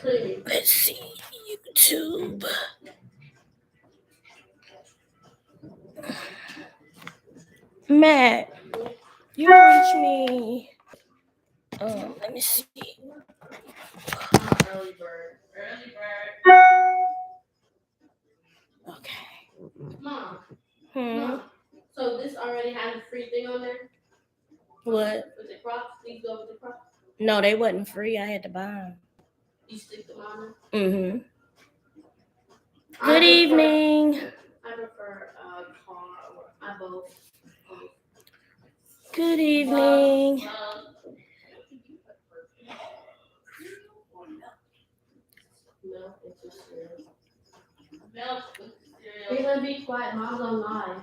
Let's see, YouTube. Matt, you reach me. Let me see. Early bird. Okay. Mom. Hmm. So this already has a free thing on there? What? With the Crocs? These go with the Crocs? No, they wasn't free. I had to buy them. You stick them on Mm-hmm. Good evening. I prefer car or I both. Good evening. Milk with the cereal. You're gonna be quiet. Mom's on live.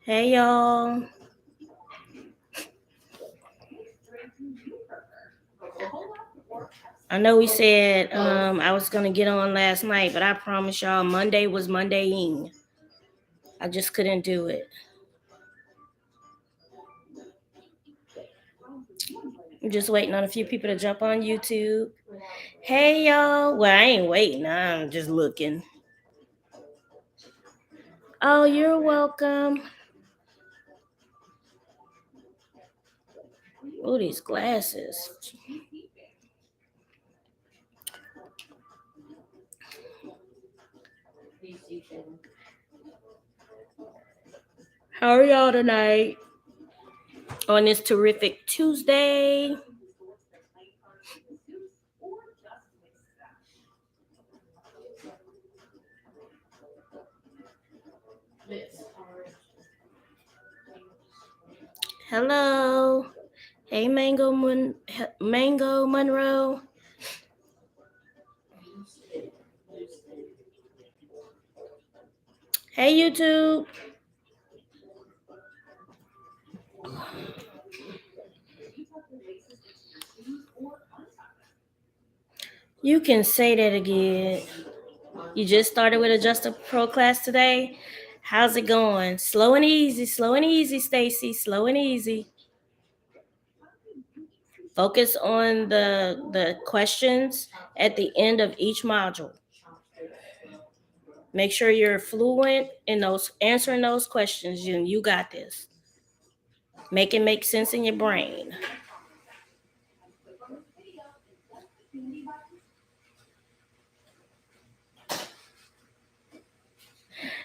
Hey, y'all. I know we said I was gonna get on last night, but I promise y'all Monday was Mondaying. I just couldn't do it. I'm just waiting on a few people to jump on YouTube. Hey, y'all. Well, I ain't waiting. I'm just looking. Oh, you're welcome. Oh, these glasses. How are y'all tonight? On this terrific Tuesday. Hello. Hey, Mango Monroe. Hey, YouTube. You can say that again. You just started with Adjust Pro class today. How's it going? Slow and easy, Stacy. Slow and easy. Focus on the questions at the end of each module. Make sure you're fluent in those answering those questions. You got this. Make it make sense in your brain.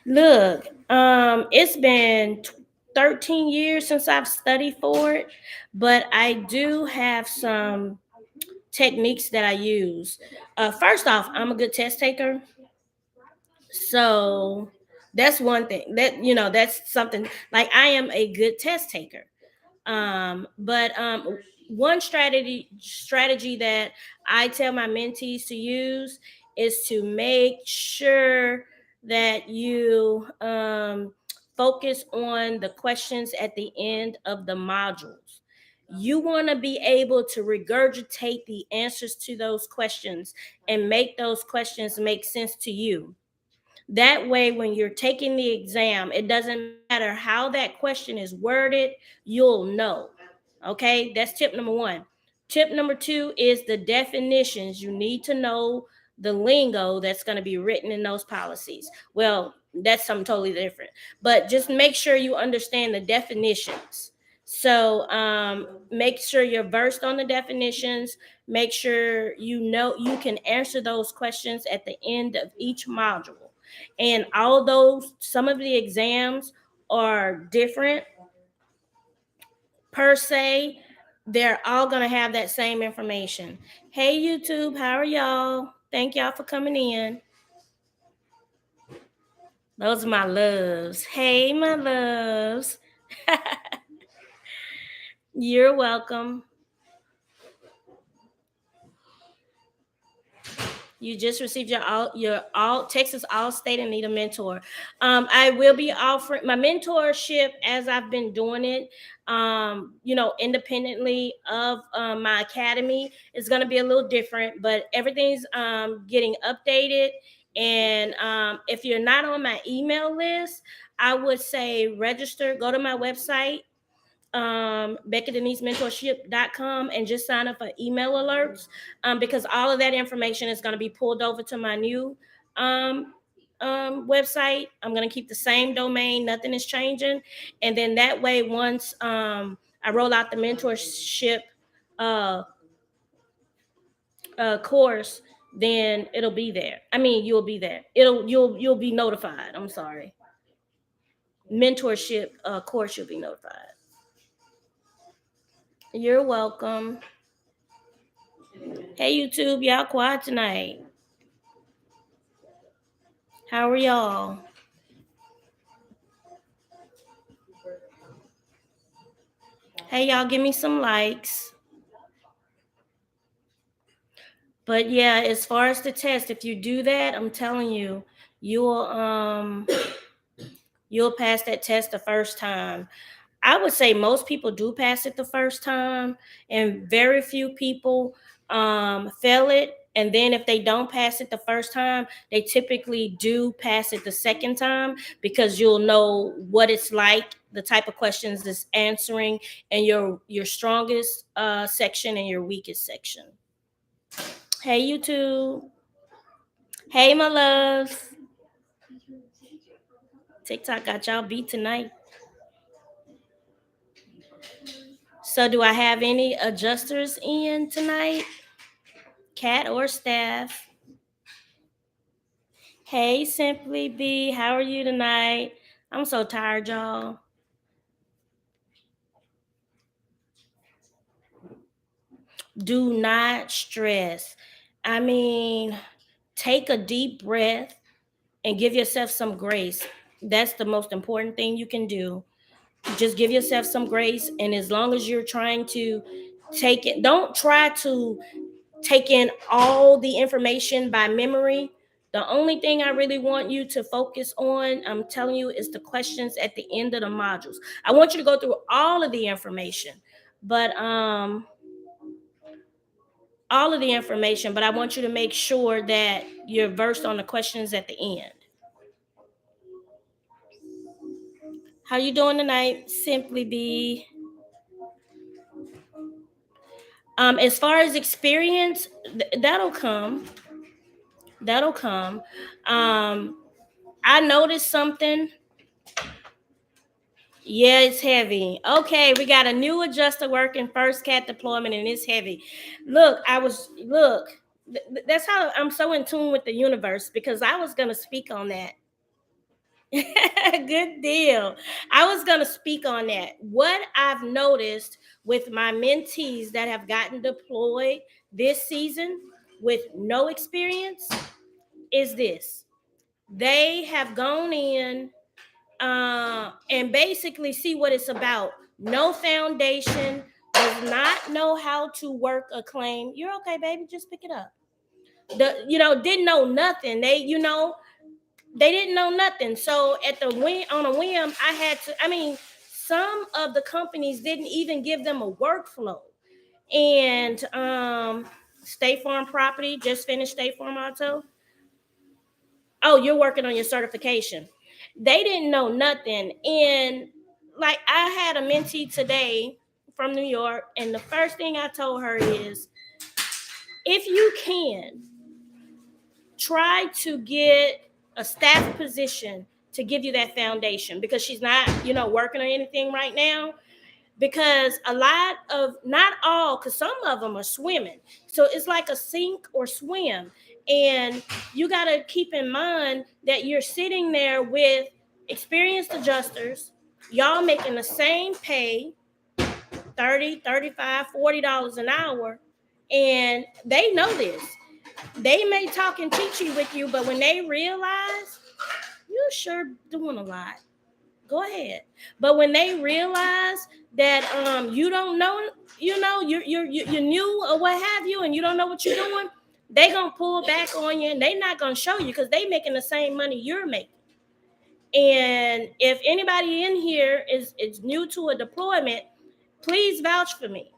Look, it's been 13 years since I've studied for it, but I do have some techniques that I use. First off, I'm a good test taker. So that's one thing that's something like I am a good test taker. But one strategy that I tell my mentees to use is to make sure that you focus on the questions at the end of the modules. You want to be able to regurgitate the answers to those questions and make those questions make sense to you. That way, when you're taking the exam, it doesn't matter how that question is worded, you'll know. Okay, that's tip number one. Tip number two is the definitions. You need to know the lingo that's going to be written in those policies. Well, that's something totally different, but just make sure you understand the definitions. So make sure you're versed on the definitions. Make sure you can answer those questions at the end of each module. And although some of the exams are different per se, they're all going to have that same information. Hey, YouTube, how are y'all? Thank y'all for coming in. Those are my loves. Hey, my loves. You're welcome. You just received your all Texas All State and need a mentor. I will be offering my mentorship as I've been doing it. Independently of my academy is going to be a little different, but everything's getting updated. And if you're not on my email list, I would say register. Go to my website BeccaDeniseMentorship.com, and just sign up for email alerts, because all of that information is going to be pulled over to my new um, website. I'm going to keep the same domain, nothing is changing. And then that way, once I roll out the mentorship uh, course, then it'll be there. I mean, you'll be there. You'll be notified. I'm sorry. Mentorship course, you'll be notified. You're welcome. Hey YouTube, y'all quiet tonight. How are y'all? Hey y'all, give me some likes. But yeah, as far as the test, if you do that, I'm telling you, you'll pass that test the first time. I would say most people do pass it the first time, and very few people fail it. And then if they don't pass it the first time, they typically do pass it the second time, because you'll know what it's like, the type of questions it's answering, and your strongest section and your weakest section. Hey YouTube. Hey my loves. TikTok got y'all beat tonight. So do I have any adjusters in tonight? Cat or staff? Hey Simply B, how are you tonight? I'm so tired, y'all. Do not stress. I mean, take a deep breath and give yourself some grace. That's the most important thing you can do. Just give yourself some grace, and as long as you're trying to take it, don't try to take in all the information by memory. The only thing I really want you to focus on, I'm telling you, is the questions at the end of the modules. I want you to go through all of the information, but I want you to make sure that you're versed on the questions at the end. How you doing tonight, Simply B? As far as experience, that'll come. That'll come. I noticed something. Yeah, it's heavy. Okay, we got a new adjuster working first cat deployment, and it's heavy. That's how I'm so in tune with the universe, because I was gonna speak on that. Good deal. I was gonna speak on that. What I've noticed with my mentees that have gotten deployed this season with no experience is this: they have gone in and basically see what it's about. No foundation, does not know how to work a claim. You're okay, baby. Just pick it up. Didn't know nothing. They didn't know nothing. So on a whim, I had to. I mean, some of the companies didn't even give them a workflow. And State Farm Property just finished State Farm Auto. Oh, you're working on your certification. They didn't know nothing. And like, I had a mentee today from New York, and the first thing I told her is, if you can, try to get a staff position to give you that foundation, because she's not, working on anything right now. Because a lot of, not all, because some of them are swimming. So it's like a sink or swim. And you got to keep in mind that you're sitting there with experienced adjusters, y'all making the same pay, 30, 35, $40 an hour. And they know this. They may talk and teach you with you, but when they realize you're sure doing a lot, go ahead. But when they realize that you don't know, you're new or what have you, and you don't know what you're doing, they gonna pull back on you, and they not gonna show you, because they making the same money you're making. And if anybody in here is new to a deployment, please vouch for me.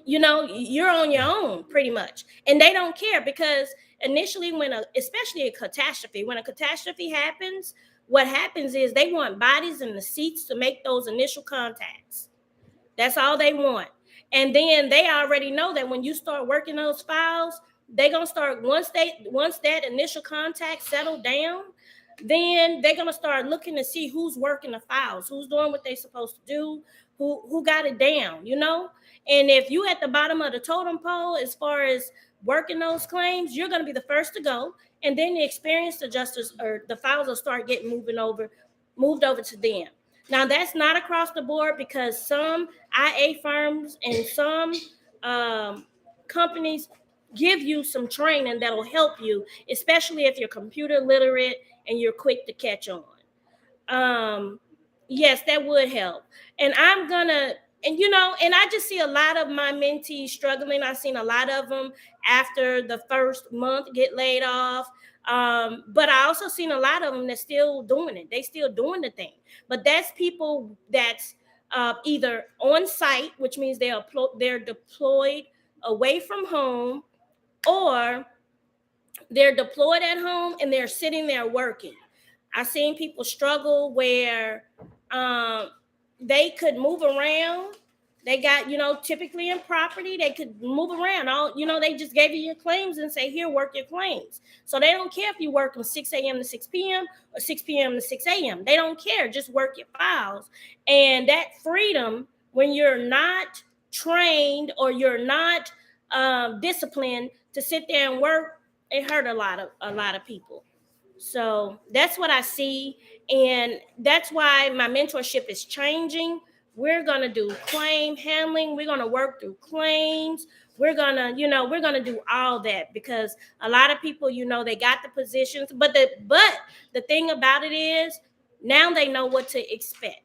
You're on your own pretty much, and they don't care, because initially, especially when a catastrophe happens, what happens is they want bodies in the seats to make those initial contacts. That's all they want. And then they already know that when you start working those files, they're gonna start once that initial contact settled down, then they're gonna start looking to see who's working the files, who's doing what they're supposed to do, who got it down, you know? And if you at the bottom of the totem pole as far as working those claims, you're gonna be the first to go. And then the experienced adjusters or the files will start getting moved over to them. Now that's not across the board because some IA firms and some um, companies give you some training that'll help you, especially if you're computer literate and you're quick to catch on. um yes, that would help. And I'm gonna, and and I just see a lot of my mentees struggling. I've seen a lot of them after the first month get laid off. But I also seen a lot of them that's still doing it. They still doing the thing. But that's people that's either on site, which means they're deployed away from home, or they're deployed at home and they're sitting there working. I've seen people struggle where um, they could move around. They got, typically in property, they could move around. They just gave you your claims and say, here, work your claims. So they don't care if you work from 6 a.m. to 6 p.m. or 6 p.m. to 6 a.m. They don't care. Just work your files. And that freedom, when you're not trained or you're not disciplined to sit there and work, it hurt a lot of people. So that's what I see. And that's why my mentorship is changing. We're going to do claim handling. We're going to work through claims. We're going to do all that because a lot of people, they got the positions, but the thing about it is now they know what to expect.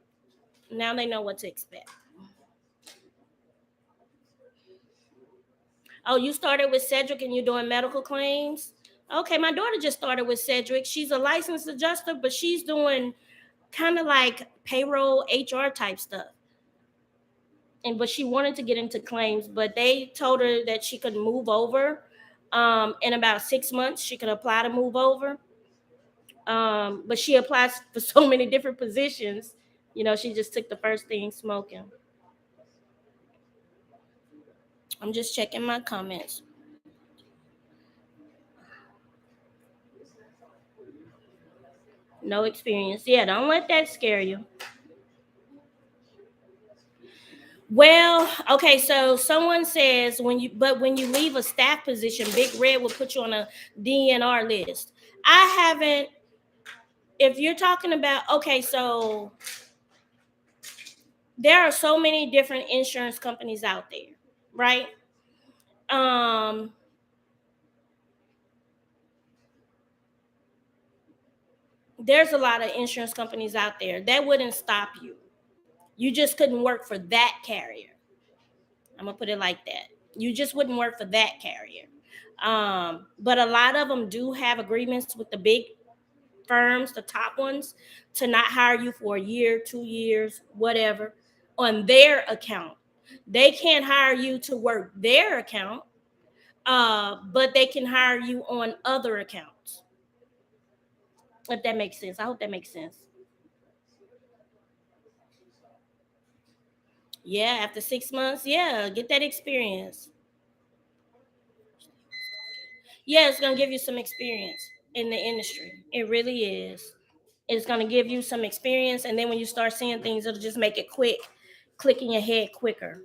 Now they know what to expect. Oh, you started with Cedric and you're doing medical claims? Okay, my daughter just started with Cedric. She's a licensed adjuster, but she's doing kind of like payroll HR type stuff. But she wanted to get into claims, but they told her that she could move over. In about 6 months, she could apply to move over. But she applies for so many different positions. She just took the first thing smoking. I'm just checking my comments. No experience. Yeah, don't let that scare you. Well, okay, so someone says when you leave a staff position, Big Red will put you on a DNR list. I haven't. If you're talking about, okay, so there are so many different insurance companies out there, right? Um there's a lot of insurance companies out there that wouldn't stop you. You just couldn't work for that carrier. I'm gonna put it like that. You just wouldn't work for that carrier. But a lot of them do have agreements with the big firms, the top ones, to not hire you for a year, 2 years, whatever, on their account. They can't hire you to work their account, but they can hire you on other accounts. If that makes sense. I hope that makes sense. Yeah, after 6 months, yeah, get that experience. Yeah, it's gonna give you some experience in the industry. It really is. It's gonna give you some experience, and then when you start seeing things, it'll just make it quick, click in your head quicker.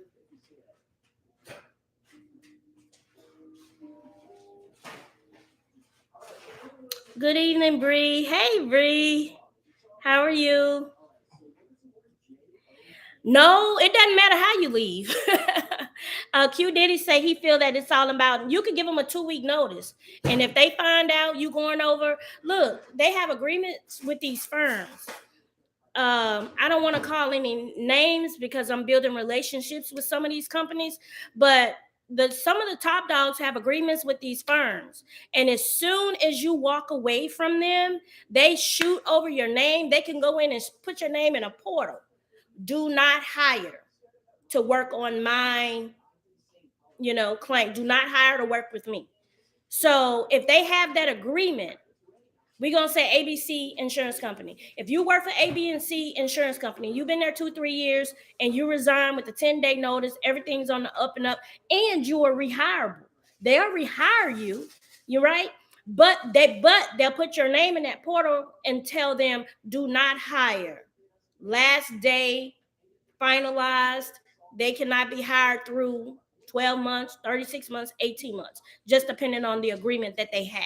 Good evening, Bree. Hey, Bree. How are you? No, it doesn't matter how you leave. Q Diddy say he feel that it's all about. You could give them a 2 week notice, and if they find out you going over, look, they have agreements with these firms. I don't want to call any names because I'm building relationships with some of these companies, but some of the top dogs have agreements with these firms, and as soon as you walk away from them, they shoot over your name. They can go in and put your name in a portal. Do not hire to work on my, claim. Do not hire to work with me. So if they have that agreement We're gonna say ABC Insurance Company. If you work for A, B, and C Insurance Company, you've been there 2-3 years, and you resign with a 10-day notice, everything's on the up and up, and you are rehireable. They'll rehire you. You're right. They'll put your name in that portal and tell them do not hire. Last day finalized. They cannot be hired through 12 months, 36 months, 18 months, just depending on the agreement that they have.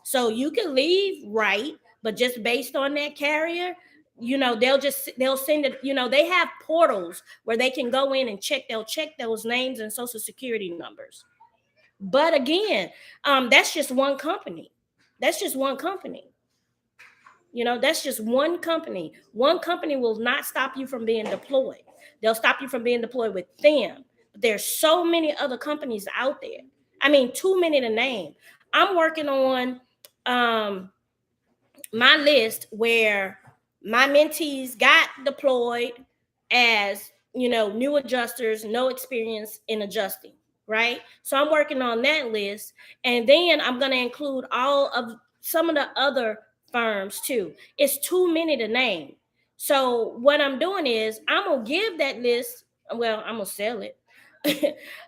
So you can leave, right? But just based on that carrier, they'll send it. They have portals where they can go in and check. They'll check those names and social security numbers. But again, that's just one company. That's just one company. That's just one company. One company will not stop you from being deployed. They'll stop you from being deployed with them. But there's so many other companies out there. I mean, too many to name. I'm working on my list where my mentees got deployed as new adjusters, no experience in adjusting, right? So I'm working on that list, and then I'm going to include all of some of the other firms too. It's too many to name. So what I'm doing is I'm gonna give that list. Well, I'm gonna sell it.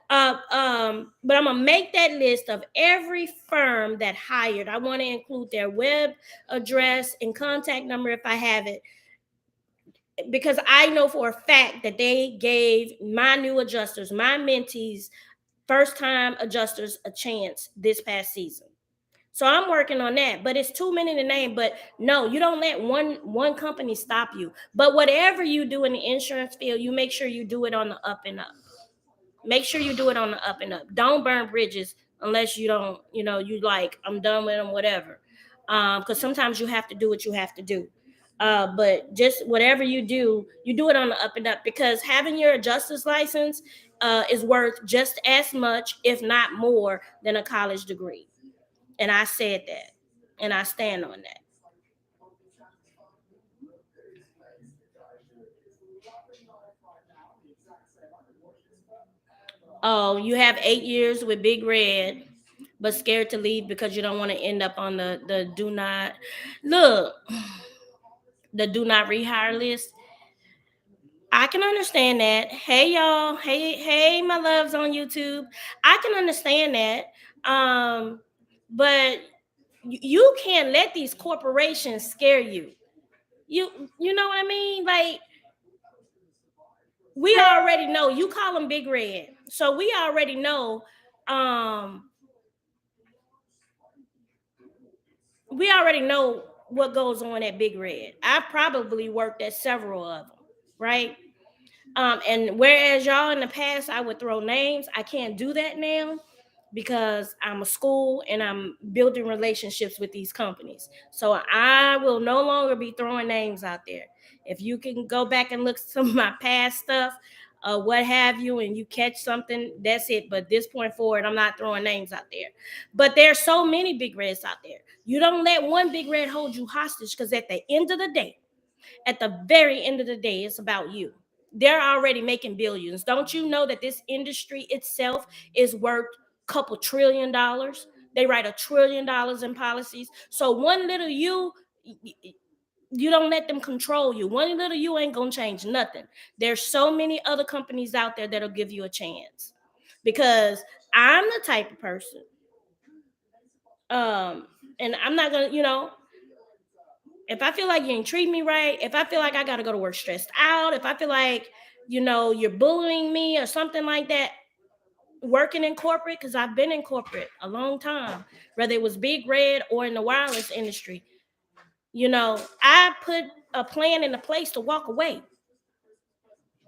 But I'm gonna make that list of every firm that hired. I want to include their web address and contact number if I have it, because I know for a fact that they gave my new adjusters, my mentees, first time adjusters, a chance this past season. So I'm working on that, but it's too many to name. But no, you don't let one company stop you. But whatever you do in the insurance field, you make sure you do it on the up and up. Make sure you do it on the up and up. Don't burn bridges unless you don't, you like, I'm done with them, whatever. Because sometimes you have to do what you have to do. But just whatever you do it on the up and up, because having your adjuster's license is worth just as much, if not more, than a college degree. And I said that, and I stand on that. Oh, you have 8 years with Big Red, but scared to leave because you don't want to end up on the do not look, the do not rehire list. I can understand that. Hey y'all, hey my loves on YouTube. I can understand that. But you can't let these corporations scare you. You know what I mean? Like, we already know, you call them Big Red. So we already know um we already know what goes on at Big Red. I probably worked at several of them, right? And whereas y'all in the past I would throw names, I can't do that now because I'm a school and I'm building relationships with these companies. So I will no longer be throwing names out there. If you can go back and look at some of my past stuff, what have you, and you catch something, that's it. But this point forward, I'm not throwing names out there. But there's so many Big Reds out there. You don't let one Big Red hold you hostage, because at the very end of the day, it's about you. They're already making billions. Don't you know that this industry itself is worth a couple $1 trillion? They write $1 trillion in policies. So one little you don't let them control you. One little you ain't gonna change nothing. There's so many other companies out there that'll give you a chance. Because I'm the type of person, and I'm not gonna, if I feel like you ain't treat me right, if I feel like I gotta go to work stressed out, if I feel like, you're bullying me or something like that, working in corporate, because I've been in corporate a long time, whether it was Big Red or in the wireless industry, I put a plan into place to walk away.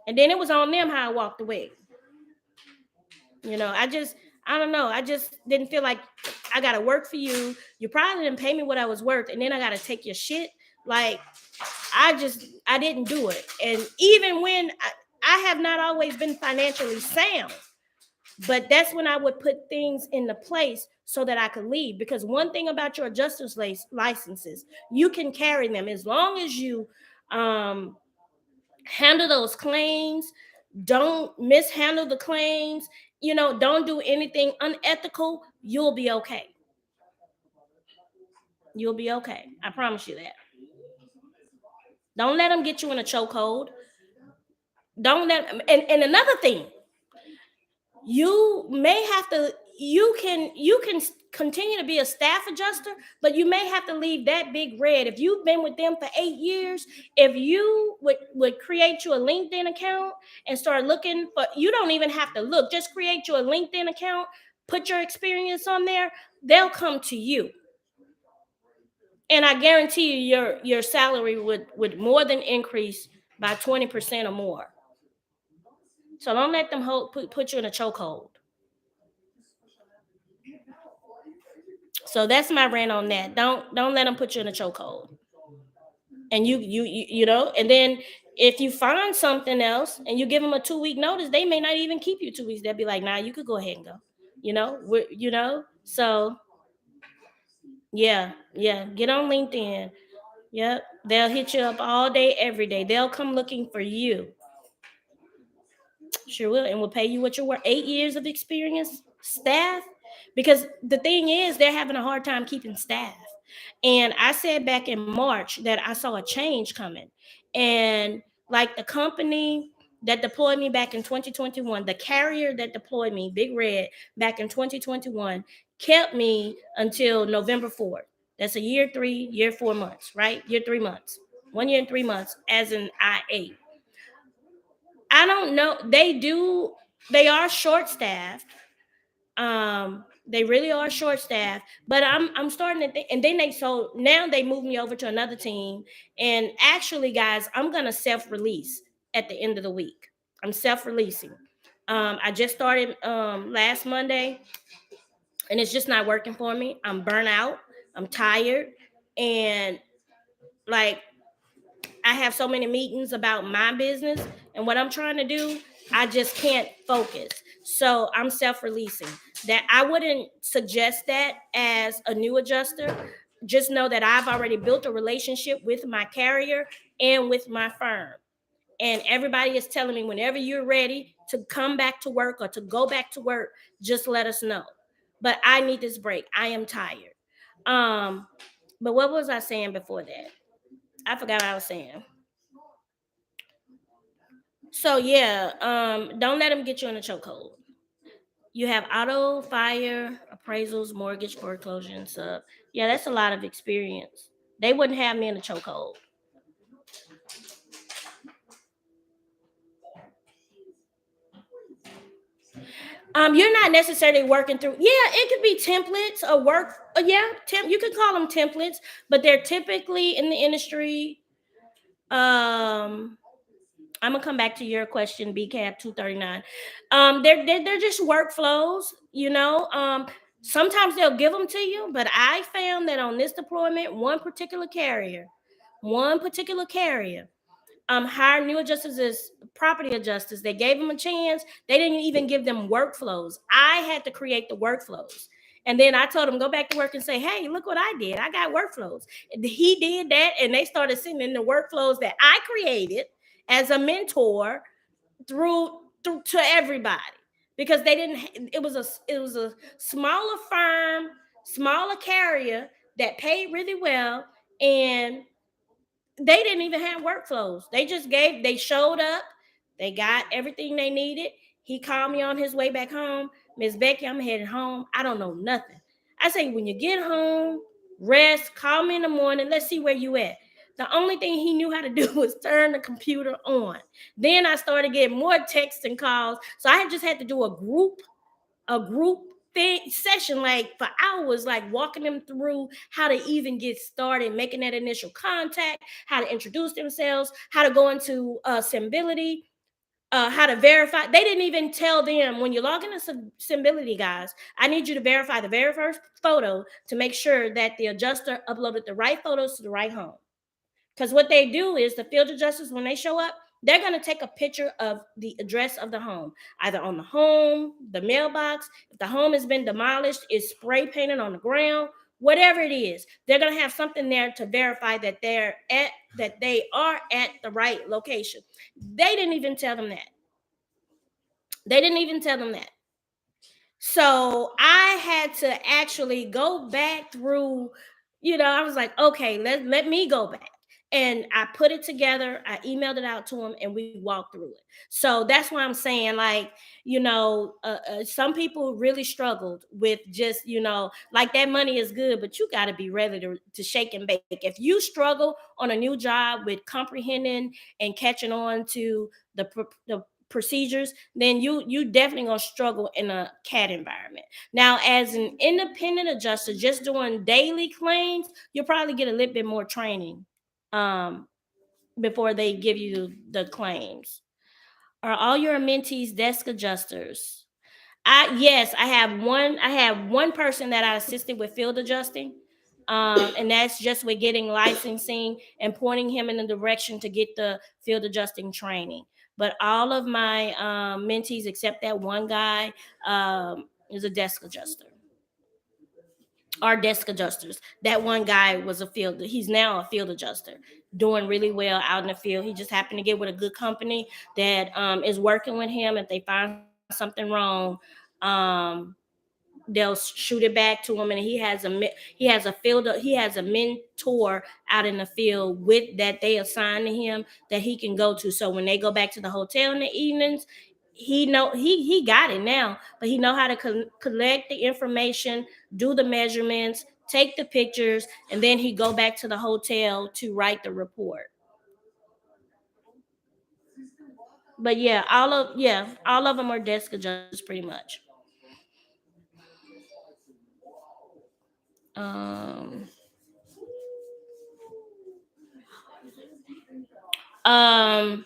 And then it was on them how I walked away. I don't know. I just didn't feel like I gotta work for you. You probably didn't pay me what I was worth, and then I gotta take your shit. Like, I didn't do it. And even when I have not always been financially sound, but that's when I would put things into place so that I could leave. Because one thing about your adjuster's licenses, you can carry them as long as you um, handle those claims, don't mishandle the claims, don't do anything unethical, you'll be okay. You'll be okay. I promise you that. Don't let them get you in a chokehold. Don't let and another thing, you may have to you can continue to be a staff adjuster, but you may have to leave that big red. If you've been with them for 8 years, if you would create you a LinkedIn account and start looking for, you don't even have to look, just create you a LinkedIn account, put your experience on there, they'll come to you. And I guarantee you your salary would more than increase by 20% or more. So don't let them put you in a chokehold. So that's my rant on that. Don't let them put you in a chokehold. And and then if you find something else and you give them a 2 week notice, they may not even keep you 2 weeks. They'll be like, nah, you could go ahead and go. So yeah, get on LinkedIn. Yep, they'll hit you up all day, every day. They'll come looking for you. Sure will, and will pay you what you're worth. 8 years of experience, staff. Because the thing is, they're having a hard time keeping staff. And I said back in March that I saw a change coming. And like the company that deployed me back in 2021, the carrier that deployed me, Big Red, back in 2021, kept me until November 4th. That's a year 3, year 4 months, right? Year 3 months. 1 year and 3 months as an IA. I don't know. They are short staffed. They really are short staffed, but I'm starting to think, and then so now they moved me over to another team. And actually, guys, I'm gonna self-release at the end of the week. I'm self-releasing. I just started last Monday, and it's just not working for me. I'm burnt out, I'm tired, and like I have so many meetings about my business and what I'm trying to do. I just can't focus. So I'm self-releasing. That I wouldn't suggest that as a new adjuster. Just know that I've already built a relationship with my carrier and with my firm. And everybody is telling me whenever you're ready to come back to work or to go back to work, just let us know. But I need this break. I am tired. Um, but what was I saying before that? I forgot what I was saying. So yeah, don't let them get you in a chokehold. You have auto, fire, appraisals, mortgage, foreclosure, and sub. Yeah, that's a lot of experience. They wouldn't have me in a chokehold. You're not necessarily working through. Yeah, it could be templates or work. Yeah, you could call them templates, but they're typically in the industry. Um, I'm gonna come back to your question, BCAP 239. They're just workflows, Sometimes they'll give them to you, but I found that on this deployment, one particular carrier, hired new adjusters as property adjusters. They gave them a chance. They didn't even give them workflows. I had to create the workflows. And then I told them, go back to work and say, hey, look what I did. I got workflows. He did that, and they started sending the workflows that I created as a mentor through to everybody, because they didn't. It was a smaller firm, smaller carrier that paid really well, and they didn't even have workflows. They showed up, they got everything they needed. He called me on his way back home. Miss Becky, I'm headed home. I don't know nothing. I say, when you get home, rest, call me in the morning. Let's see where you at. The only thing he knew how to do was turn the computer on. Then I started getting more texts and calls. So I just had to do a group session, like for hours, like walking them through how to even get started, making that initial contact, how to introduce themselves, how to go into Symbility, how to verify. They didn't even tell them, when you log into Symbility, guys, I need you to verify the very first photo to make sure that the adjuster uploaded the right photos to the right home. Because what they do is, the field adjusters, when they show up, they're going to take a picture of the address of the home, either on the home, the mailbox. If the home has been demolished, it's spray painted on the ground, whatever it is, they're going to have something there to verify that they are at the right location. They didn't even tell them that. They didn't even tell them that. So I had to actually go back through I was like, okay, let me go back. And I put it together, I emailed it out to him, and we walked through it. So that's why I'm saying, like, some people really struggled with just, like, that money is good, but you got to be ready to shake and bake. If you struggle on a new job with comprehending and catching on to the procedures, then you definitely gonna struggle in a CAT environment. Now, as an independent adjuster, just doing daily claims, you'll probably get a little bit more training um, before they give you the claims. Are all your mentees desk adjusters? Yes, I have one person that I assisted with field adjusting. And that's just with getting licensing and pointing him in the direction to get the field adjusting training. But all of my mentees, except that one guy, is a desk adjuster. Are desk adjusters. That one guy was he's now a field adjuster, doing really well out in the field. He just happened to get with a good company that is working with him. If they find something wrong, um, they'll shoot it back to him, and he has a mentor out in the field with that they assign to him that he can go to. So when they go back to the hotel in the evenings, he got it now, but he know how to collect the information, do the measurements, take the pictures, and then he go back to the hotel to write the report. But yeah, all of them are desk adjusters pretty much. um Um,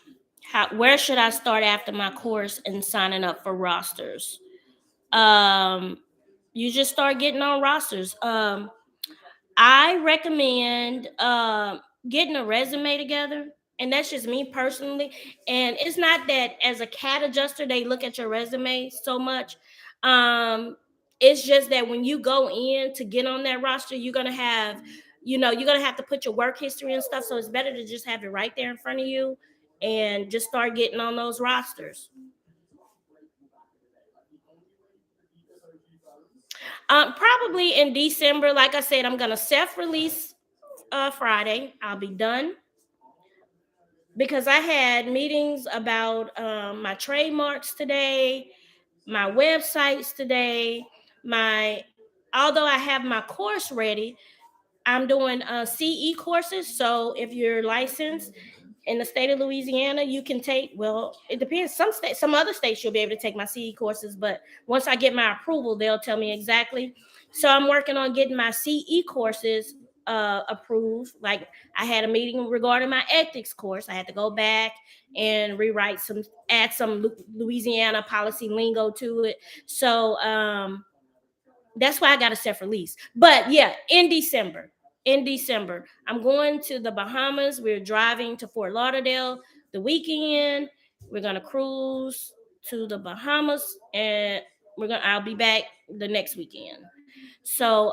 where should I start after my course and signing up for rosters? Um, you just start getting on rosters. I recommend getting a resume together, and that's just me personally. And it's not that as a CAT adjuster they look at your resume so much. Um, it's just that when you go in to get on that roster, you're gonna have to put your work history and stuff. So it's better to just have it right there in front of you and just start getting on those rosters. Probably in December. Like I said, I'm gonna self-release Friday. I'll be done because I had meetings about my trademarks today, my websites today, my although I have my course ready, I'm doing CE courses. So if you're licensed in the state of Louisiana, you can take, well, it depends. Some other states you'll be able to take my CE courses, but once I get my approval, they'll tell me exactly. So I'm working on getting my CE courses approved. Like, I had a meeting regarding my ethics course. I had to go back and add some Louisiana policy lingo to it. So that's why I got a self release. But yeah, in December, I'm going to the Bahamas. We're driving to Fort Lauderdale the weekend. We're gonna cruise to the Bahamas, and I'll be back the next weekend. So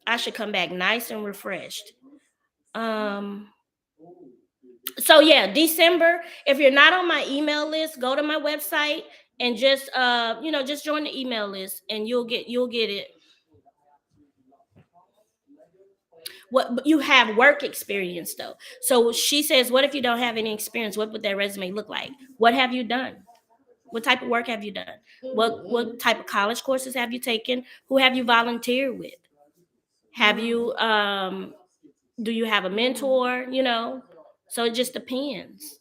I should come back nice and refreshed. Um, so yeah, December. If you're not on my email list, go to my website and just join the email list, and you'll get it. What, but you have work experience though. So she says, what if you don't have any experience? What would that resume look like? What have you done? What type of work have you done? What type of college courses have you taken? Who have you volunteered with? Have you do you have a mentor? So it just depends.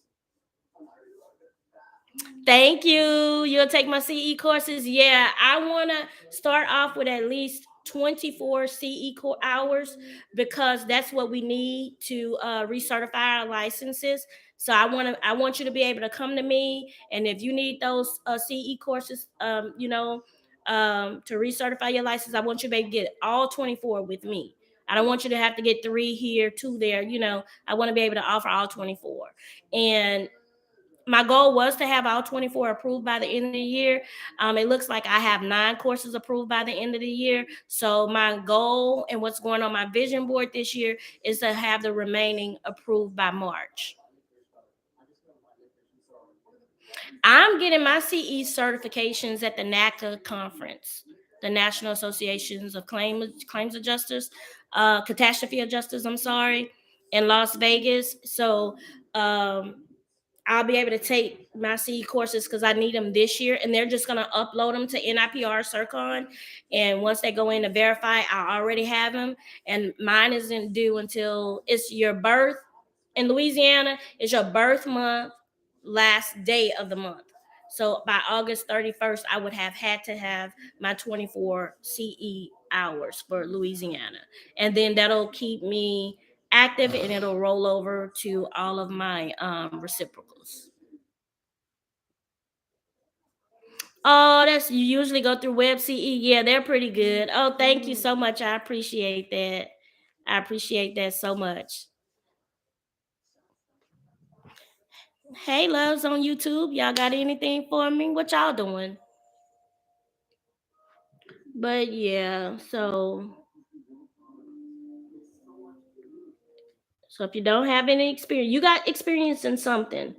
Thank you. You'll take my CE courses. Yeah, I want to start off with at least 24 CE hours because that's what we need to recertify our licenses. So I want you to be able to come to me, and if you need those CE courses, to recertify your license, I want you to be able to get all 24 with me. I don't want you to have to get 3 here, 2 there. I want to be able to offer all 24. And my goal was to have all 24 approved by the end of the year. It looks like I have 9 courses approved by the end of the year. So my goal and what's going on my vision board this year is to have the remaining approved by March. I'm getting my CE certifications at the NACA conference. the National Associations of Claims Adjusters, Catastrophe Adjusters. I'm sorry, in Las Vegas. So I'll be able to take my CE courses because I need them this year, and they're just gonna upload them to NIPR Circon. And once they go in to verify, I already have them, and mine isn't due until it's your birth in Louisiana. It's your birth month, last day of the month. So by August 31st, I would have had to have my 24 CE hours for Louisiana, and then that'll keep me active, and it'll roll over to all of my reciprocals. Oh, that's you usually go through Web CE. Yeah, they're pretty good. Oh, thank you so much. I appreciate that. I appreciate that so much. Hey, loves on YouTube. Y'all got anything for me? What y'all doing? But yeah, so if you don't have any experience, you got experience in something.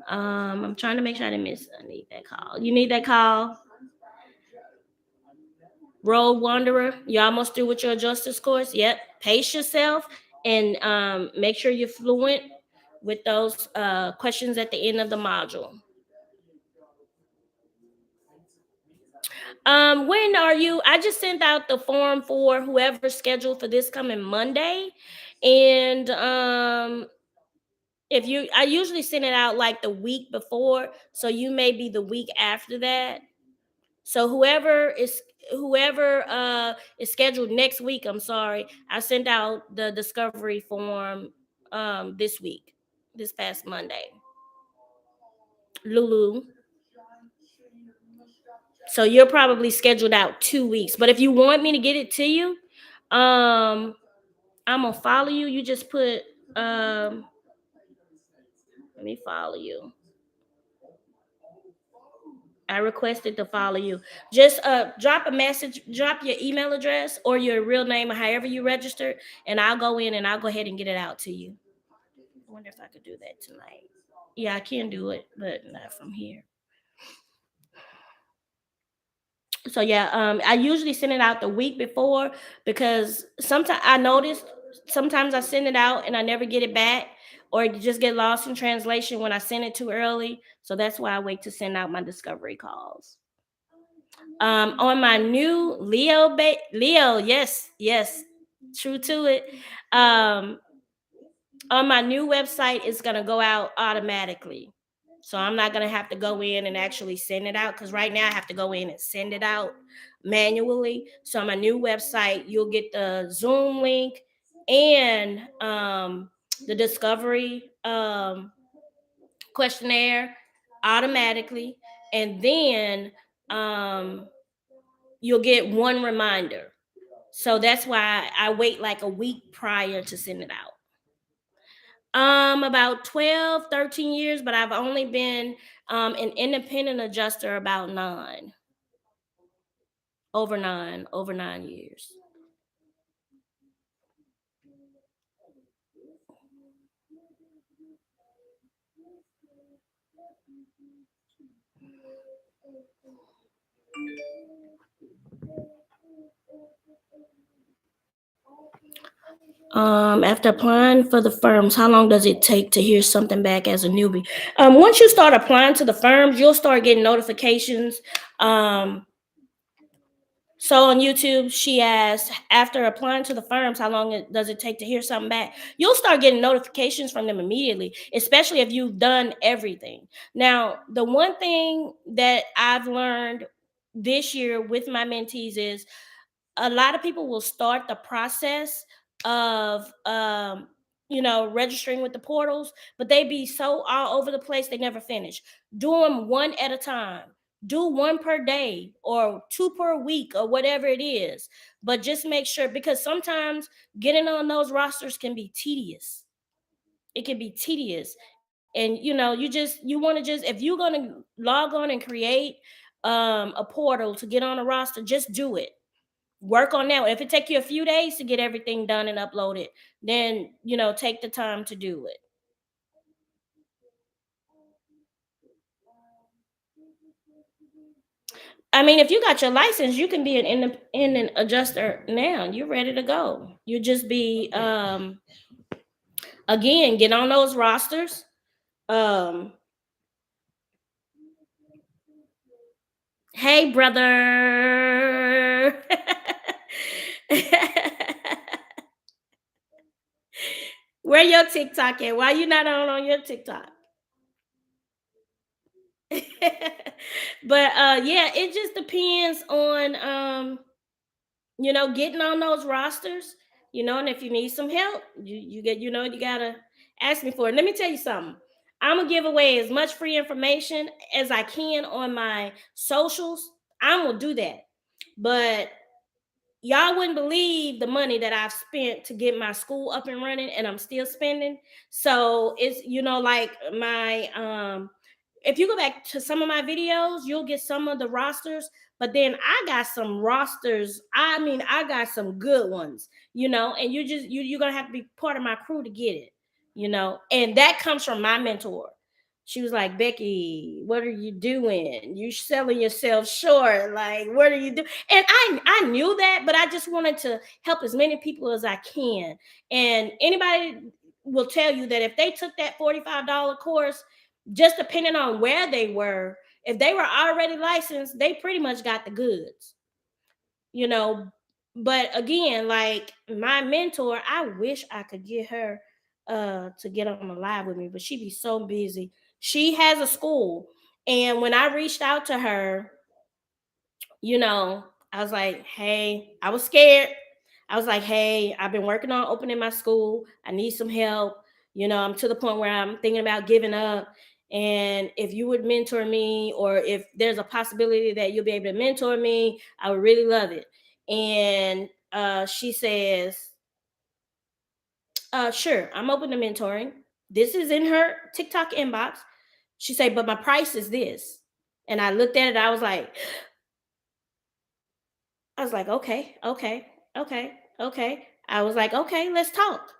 I'm trying to make sure I didn't miss. I need that call. You need that call. Road Wanderer, you almost through with your justice course. Yep. Pace yourself and make sure you're fluent with those questions at the end of the module. When are you? I just sent out the form for whoever's scheduled for this coming Monday, and if you, I usually send it out like the week before, so you may be the week after that. So whoever is scheduled next week, I'm sorry, I sent out the discovery form this week, this past Monday. Lulu. So you're probably scheduled out 2 weeks. But if you want me to get it to you, um I'm gonna follow you. You just put let me follow you. I requested to follow you. Just drop a message, drop your email address or your real name or however you registered, and I'll go in and I'll go ahead and get it out to you. I wonder if I could do that tonight. Yeah, I can do it, but not from here. So yeah, I usually send it out the week before because sometimes I noticed sometimes I send it out and I never get it back, or it just get lost in translation when I send it too early. So that's why I wait to send out my discovery calls. On my new Leo, yes, yes, true to it. Um, on my new website, it's gonna go out automatically. So I'm not gonna have to go in and actually send it out because right now I have to go in and send it out manually. So on my new website, you'll get the Zoom link and the discovery questionnaire automatically, and then um, you'll get one reminder. So that's why I wait like a week prior to send it out. About 12, 13 years, but I've only been an independent adjuster about over 9 years. After applying for the firms, how long does it take to hear something back as a newbie? Once you start applying to the firms, you'll start getting notifications. Um, So on YouTube, she asked, after applying to the firms, how long does it take to hear something back? You'll start getting notifications from them immediately, especially if you've done everything. Now, the one thing that I've learned this year with my mentees is a lot of people will start the process of registering with the portals, but they be so all over the place they never finish. Do them one at a time. Do one per day or two per week or whatever it is, but just make sure, because sometimes getting on those rosters can be tedious. It can be tedious, and you want to, just if you're going to log on and create a portal to get on a roster, just do it. Work on that. If it take you a few days to get everything done and uploaded, then take the time to do it. I mean, if you got your license, you can be an independent adjuster now. You're ready to go. You just be again, get on those rosters. Um, hey brother. Where your TikTok at? Why you not on your TikTok? But yeah, it just depends on getting on those rosters, and if you need some help, you get, you gotta ask me for it. Let me tell you something. I'm gonna give away as much free information as I can on my socials. I'm gonna do that. But y'all wouldn't believe the money that I've spent to get my school up and running, and I'm still spending. So it's, like my if you go back to some of my videos, you'll get some of the rosters, but then I got some rosters. I mean, I got some good ones, and you're gonna have to be part of my crew to get it, and that comes from my mentor. She was like, Becky, what are you doing? You selling yourself short. Like, what are you doing? And I knew that, but I just wanted to help as many people as I can. And anybody will tell you that if they took that $45 course, just depending on where they were, if they were already licensed, they pretty much got the goods, you know. But again, like my mentor, I wish I could get her to get on the live with me, but she be so busy. She has a school, and when I reached out to her, I was like, hey, I was scared. I was like, hey, I've been working on opening my school. I need some help. I'm to the point where I'm thinking about giving up. And if you would mentor me, or if there's a possibility that you'll be able to mentor me, I would really love it. And she says, sure, I'm open to mentoring. This is in her TikTok inbox. She said, but my price is this. And I looked at it, I was like, okay, okay, okay, okay. I was like, okay, let's talk.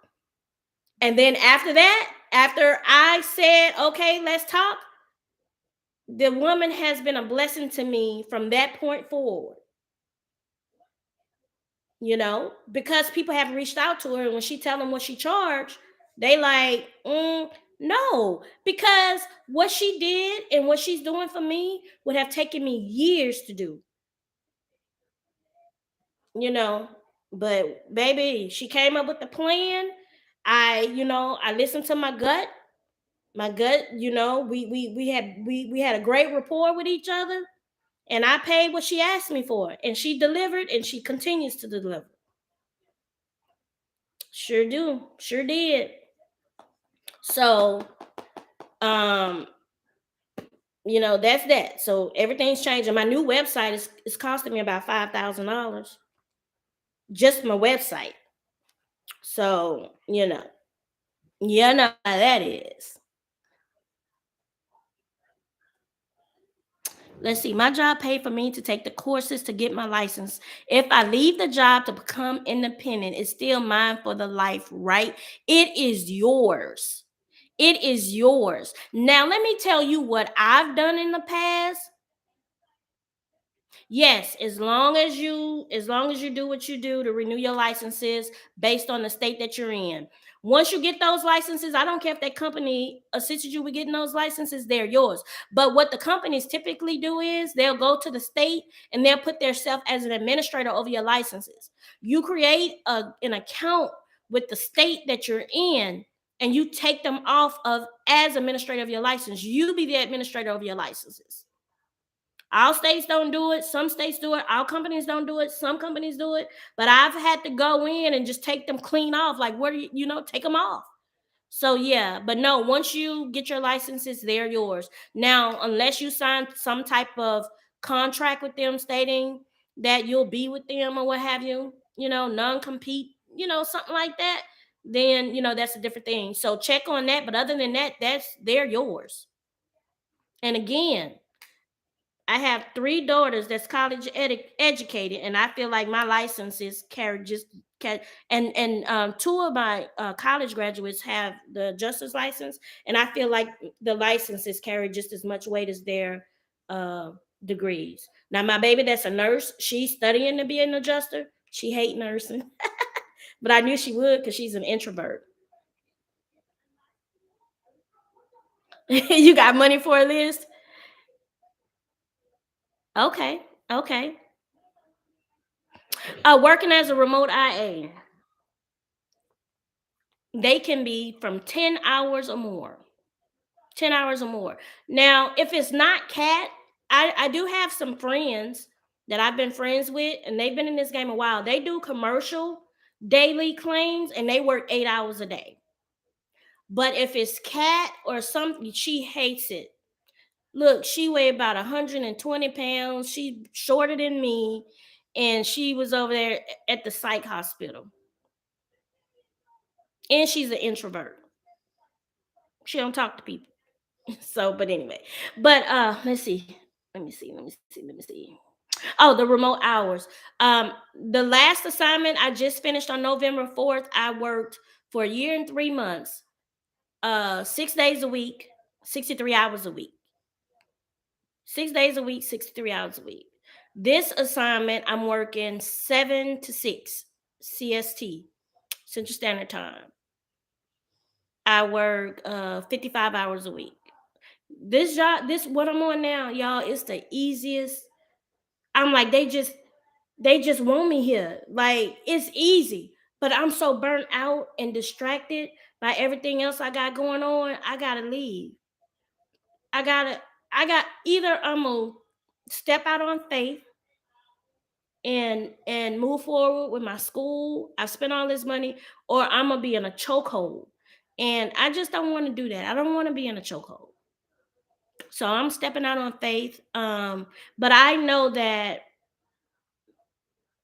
And then after that, after I said, okay, let's talk, the woman has been a blessing to me from that point forward, because people have reached out to her. And when she tell them what she charged, they like, no, because what she did and what she's doing for me would have taken me years to do, you know. But baby, she came up with the plan. I listened to my gut. My gut, we had a great rapport with each other, and I paid what she asked me for, and she delivered, and she continues to deliver. Sure do, sure did. So, um, that's that. So everything's changing. My new website is costing me about $5,000, just my website. So how that is. Let's see. My job paid for me to take the courses to get my license. If I leave the job to become independent, it's still mine for the life, right? It is yours. It is yours. Now, let me tell you what I've done in the past. Yes, as long as you do what you do to renew your licenses based on the state that you're in. Once you get those licenses, I don't care if that company assisted you with getting those licenses, they're yours. But what the companies typically do is they'll go to the state and they'll put their self as an administrator over your licenses. You create an account with the state that you're in, and you take them off of as administrator of your license. You be the administrator of your licenses. All states don't do it. Some states do it. All companies don't do it. Some companies do it. But I've had to go in and just take them clean off. Like, what do take them off. So, yeah. But no, once you get your licenses, they're yours. Now, unless you sign some type of contract with them stating that you'll be with them or what have you, non compete, something like that, then, that's a different thing. So, check on that. But other than that, they're yours. And again, I have three daughters that's college educated, and I feel like my licenses carry just and two of my college graduates have the justice license, and I feel like the licenses carry just as much weight as their degrees. Now my baby that's a nurse, she's studying to be an adjuster. She hate nursing, but I knew she would because she's an introvert. You got money for a list? Okay, okay. Working as a remote IA, they can be from 10 hours or more. 10 hours or more. Now, if it's not cat, I do have some friends that I've been friends with, and they've been in this game a while. They do commercial daily claims, and they work 8 hours a day. But if it's cat or something, she hates it. Look, she weighed about 120 pounds. She shorter than me, and she was over there at the psych hospital. And she's an introvert. She don't talk to people. So, but anyway, but let's see. Let me see. Oh, the remote hours. Um, the last assignment I just finished on November 4th, I worked for a year and 3 months, 6 days a week, 63 hours a week. 6 days a week, 63 hours a week. This assignment, I'm working 7 to 6 CST, Central Standard Time. I work 55 hours a week. This job, this what I'm on now, y'all, it's the easiest. I'm like, they just want me here. Like, it's easy. But I'm so burnt out and distracted by everything else I got going on. I gotta leave. I gotta, I got either I'm gonna step out on faith and move forward with my school. I've spent all this money, or I'm gonna be in a chokehold. And I just don't want to do that. I don't want to be in a chokehold. So I'm stepping out on faith. But I know that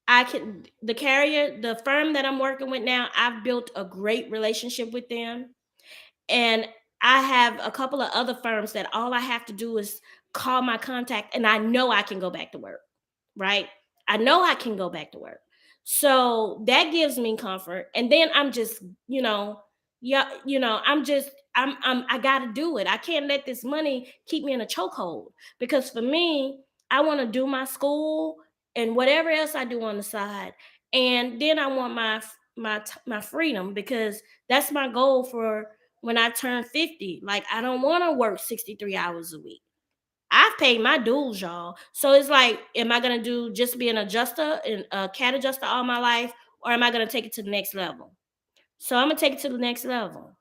I can the carrier, the firm that I'm working with now, I've built a great relationship with them. And I have a couple of other firms that all I have to do is call my contact, and I know I can go back to work, right? I know I can go back to work. So that gives me comfort. And then I'm just, yeah, I gotta do it. I can't let this money keep me in a chokehold. Because for me, I want to do my school and whatever else I do on the side. And then I want my freedom, because that's my goal for when I turn 50. Like, I don't want to work 63 hours a week. I've paid my dues, y'all. So it's like, am I gonna do just be an adjuster and a cat adjuster all my life, or am I gonna take it to the next level? So I'm gonna take it to the next level.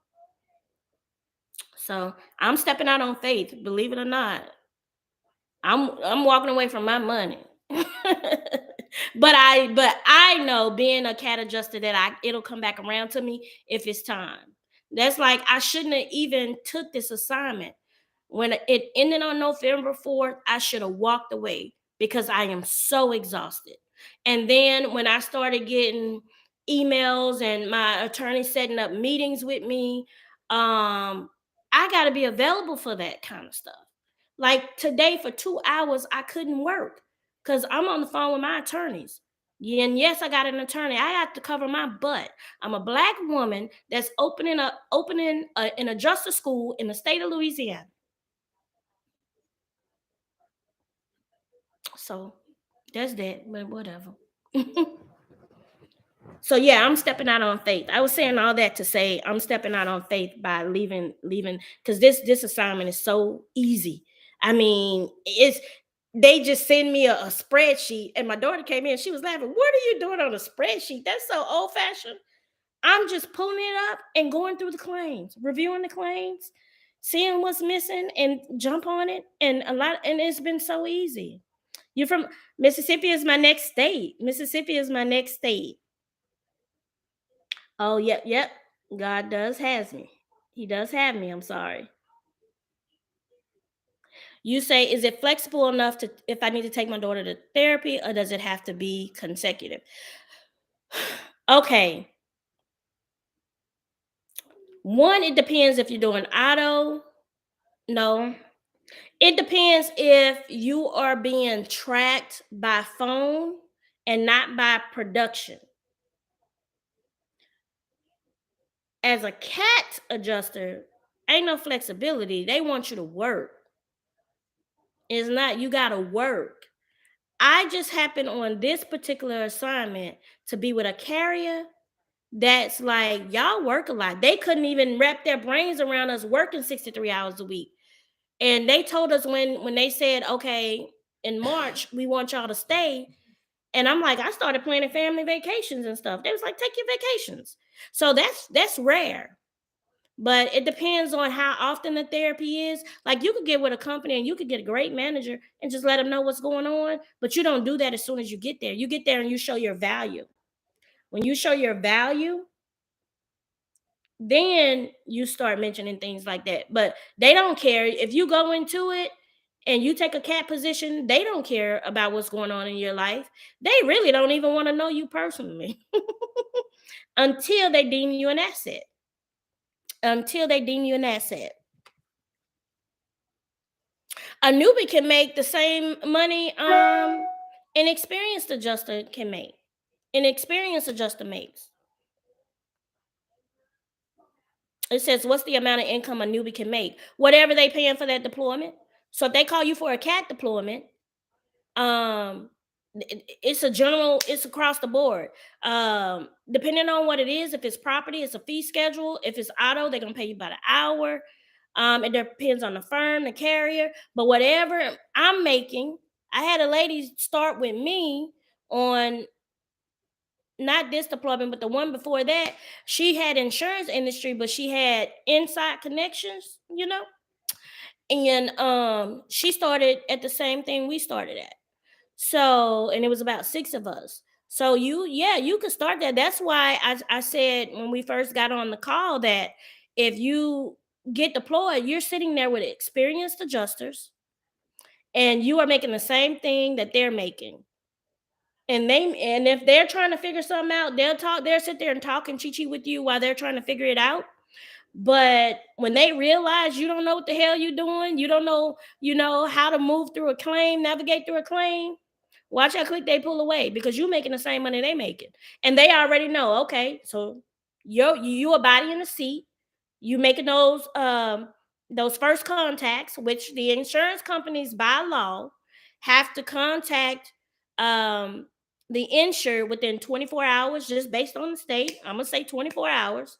So I'm stepping out on faith, believe it or not. I'm walking away from my money. But I know, being a cat adjuster, that it'll come back around to me if it's time. That's like, I shouldn't have even took this assignment. When it ended on November 4th, I should have walked away because I am so exhausted. And then when I started getting emails and my attorney setting up meetings with me, I got to be available for that kind of stuff. Like today, for 2 hours, I couldn't work because I'm on the phone with my attorneys. Yeah, and yes, I got an attorney. I have to cover my butt. I'm a black woman that's opening an adjuster school in the state of Louisiana. So that's that, but whatever. So yeah, I'm stepping out on faith. I was saying all that to say I'm stepping out on faith by leaving, because this assignment is so easy. I mean, it's they just send me a spreadsheet, and my daughter came in. She was laughing. What are you doing on a spreadsheet? That's so old fashioned. I'm just pulling it up and going through the claims, reviewing the claims, seeing what's missing, and jump on it. And it's been so easy. You're from Mississippi is my next state. Mississippi is my next state. Oh, yep, yep. God does has me. He does have me. I'm sorry. You say, is it flexible enough to if I need to take my daughter to therapy, or does it have to be consecutive? Okay. One, it depends if you're doing auto. No. It depends if you are being tracked by phone and not by production. As a cat adjuster, ain't no flexibility. They want you to work. It's not. You gotta work. I just happened on this particular assignment to be with a carrier that's like, y'all work a lot. They couldn't even wrap their brains around us working 63 hours a week. And they told us when they said, okay, in March, we want y'all to stay. And I'm like, I started planning family vacations and stuff. They was like, take your vacations. So that's rare. But it depends on how often the therapy is. Like you could get with a company and you could get a great manager and just let them know what's going on. But you don't do that as soon as you get there. You get there and you show your value. When you show your value, then you start mentioning things like that. But they don't care. If you go into it and you take a cat position, they don't care about what's going on in your life. They really don't even want to know you personally until they deem you an asset. Until they deem you an asset. A newbie can make the same money an experienced adjuster can make. An experienced adjuster makes. It says, what's the amount of income a newbie can make? Whatever they paying for that deployment. So if they call you for a cat deployment, um, it's across the board. Depending on what it is, if it's property, it's a fee schedule. If it's auto, they're gonna pay you by the hour. It depends on the firm, the carrier, but whatever I'm making, I had a lady start with me on not this deployment, but the one before that. She had insurance industry, but she had inside connections, and she started at the same thing we started at. So, and it was about six of us. So you could start that. That's why I said when we first got on the call that if you get deployed, you're sitting there with experienced adjusters and you are making the same thing that they're making. And if they're trying to figure something out, they'll sit there and talk and cheat with you while they're trying to figure it out. But when they realize you don't know what the hell you're doing, you don't know, how to move through a claim, navigate through a claim, watch how quick they pull away because you're making the same money they making. And they already know, okay, so you a body in the seat, you making those first contacts, which the insurance companies by law have to contact um the insured within 24 hours, just based on the state. I'm gonna say 24 hours,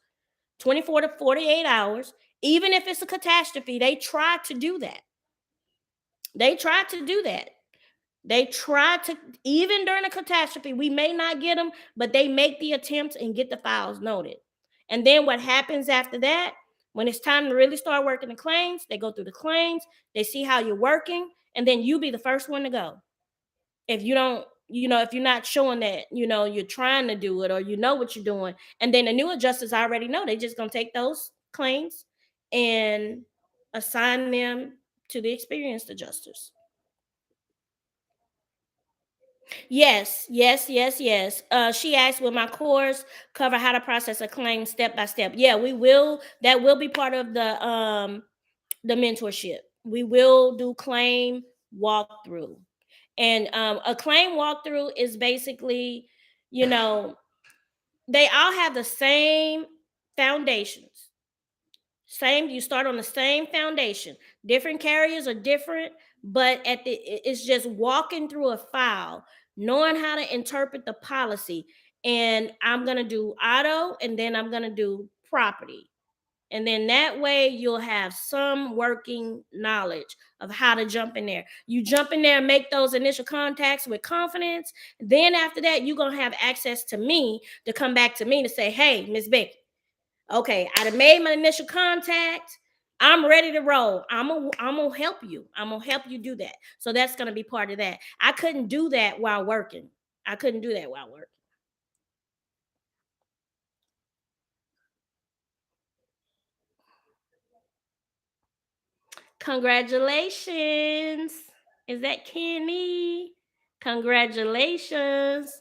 24 to 48 hours. Even if it's a catastrophe, they try to do that. They try to do that. They try to, even during a catastrophe, we may not get them, but they make the attempts and get the files noted. And then what happens after that, when it's time to really start working the claims, they go through the claims, they see how you're working, and then you be the first one to go. If you don't, if you're not showing that, you're trying to do it or you know what you're doing. And then the new adjusters already know they just gonna take those claims and assign them to the experienced adjusters. Yes, yes, yes, yes. She asked, will my course cover how to process a claim step by step? Yeah, we will. That will be part of the mentorship. We will do claim walkthrough. And a claim walkthrough is basically, you know, they all have the same foundations. Same, you start on the same foundation. Different carriers are different, but it's just walking through a file, knowing how to interpret the policy. And I'm gonna do auto, and then I'm gonna do property. And then that way you'll have some working knowledge of how to jump in there. You jump in there and make those initial contacts with confidence. Then after that, you're gonna have access to me to come back to me to say, hey, Miss Becky, okay, I done made my initial contact. I'm ready to roll. I'm gonna help you. I'm gonna help you do that. So that's gonna be part of that. I couldn't do that while working. I couldn't do that while working. Congratulations. Is that Kenny? Congratulations.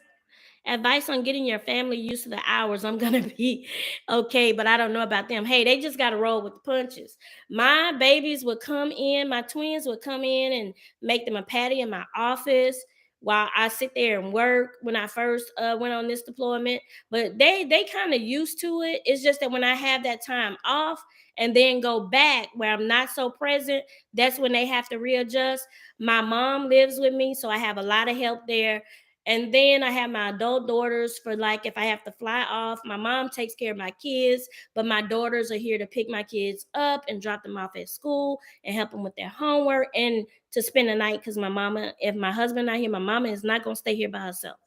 Advice on getting your family used to the hours. I'm gonna be okay, but I don't know about them. Hey, they just gotta roll with the punches. My babies would come in, my twins would come in and make them a patty in my office. while I sit there and work when I first went on this deployment. But they kind of used to it. It's just that when I have that time off and then go back where I'm not so present, that's when they have to readjust. My mom lives with me, so I have a lot of help there. And then I have my adult daughters for like if I have to fly off. My mom takes care of my kids, but my daughters are here to pick my kids up and drop them off at school and help them with their homework and to spend the night because my mama, if my husband not here, my mama is not gonna stay here by herself.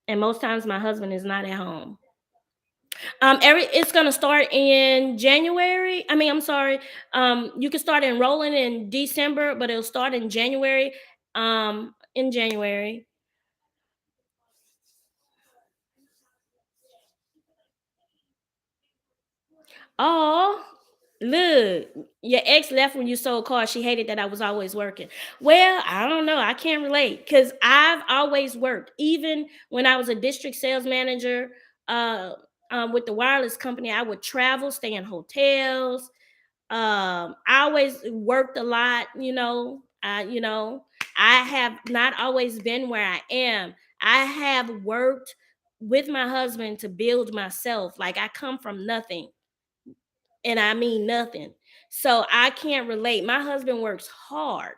And most times my husband is not at home. Every it's gonna start in January. I mean, I'm sorry. You can start enrolling in December, but it'll start in January. In January. Oh, look, your ex left when you sold cars. She hated that I was always working. Well, I don't know. I can't relate because I've always worked. Even when I was a district sales manager uh, with the wireless company, I would travel, stay in hotels. I always worked a lot. I have not always been where I am. I have worked with my husband to build myself. Like I come from nothing and I mean nothing. So I can't relate. My husband works hard.